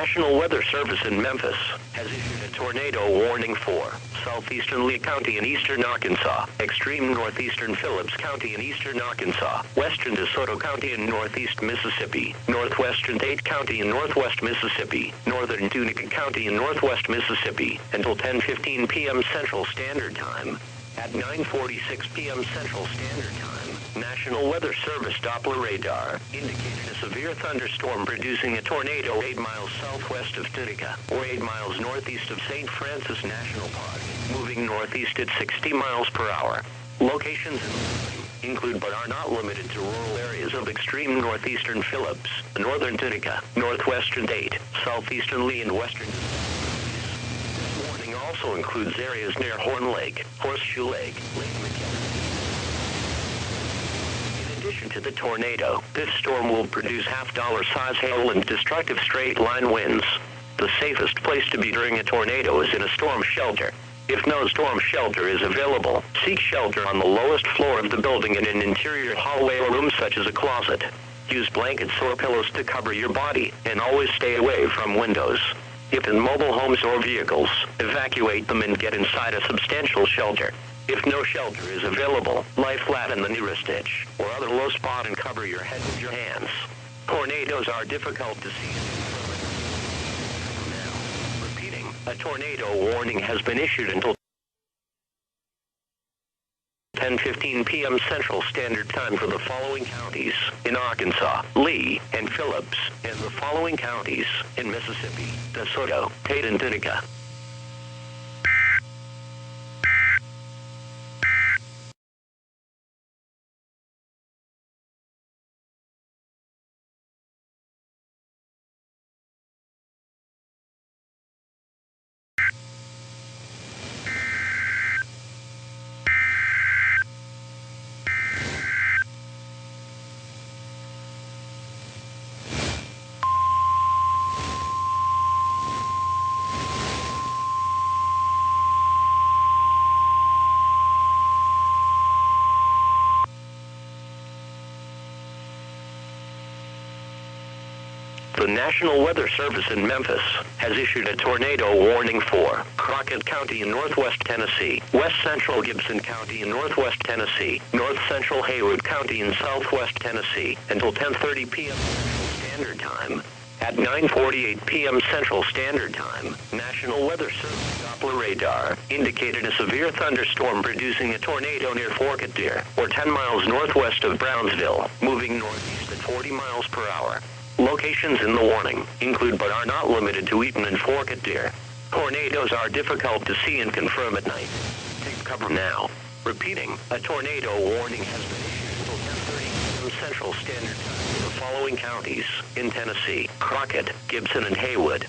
National Weather Service in Memphis has issued a tornado warning for southeastern Lee County in eastern Arkansas, extreme northeastern Phillips County in eastern Arkansas, western DeSoto County in northeast Mississippi, northwestern Dade County in northwest Mississippi, northern Tunica County in northwest Mississippi, until 10:15 p.m. Central Standard Time. At 9:46 p.m. Central Standard Time, National Weather Service Doppler radar indicated a severe thunderstorm producing a tornado 8 miles southwest of Tunica, or 8 miles northeast of St. Francis National Park, moving northeast at 60 miles per hour. Locations include but are not limited to rural areas of extreme northeastern Phillips, northern Tunica, northwestern Dade, southeastern Lee, and western also includes areas near Horn Lake, Horseshoe Lake, Lake McKinley. In addition to the tornado, this storm will produce half-dollar-size hail and destructive straight-line winds. The safest place to be during a tornado is in a storm shelter. If no storm shelter is available, seek shelter on the lowest floor of the building in an interior hallway or room such as a closet. Use blankets or pillows to cover your body, and always stay away from windows. If in mobile homes or vehicles, evacuate them and get inside a substantial shelter. If no shelter is available, lie flat in the nearest ditch or other low spot and cover your head with your hands. Tornadoes are difficult to see. Now, repeating, a tornado warning has been issued until 10:15 p.m. Central Standard Time for the following counties in Arkansas, Lee, and Phillips, and the following counties in Mississippi, DeSoto, Dade, and Tunica. The National Weather Service in Memphis has issued a tornado warning for Crockett County in northwest Tennessee, west central Gibson County in northwest Tennessee, north central Haywood County in southwest Tennessee, until 10:30 p.m. Central Standard Time. At 9:48 p.m. Central Standard Time, National Weather Service Doppler radar indicated a severe thunderstorm producing a tornado near Forked, or 10 miles northwest of Brownsville, moving northeast at 40 miles per hour. Locations in the warning include but are not limited to Eaton and Forked. Tornadoes are difficult to see and confirm at night. Take cover now. Repeating, a tornado warning has been issued until 10:30 p.m. Central Standard Time for the following counties in Tennessee: Crockett, Gibson, and Haywood.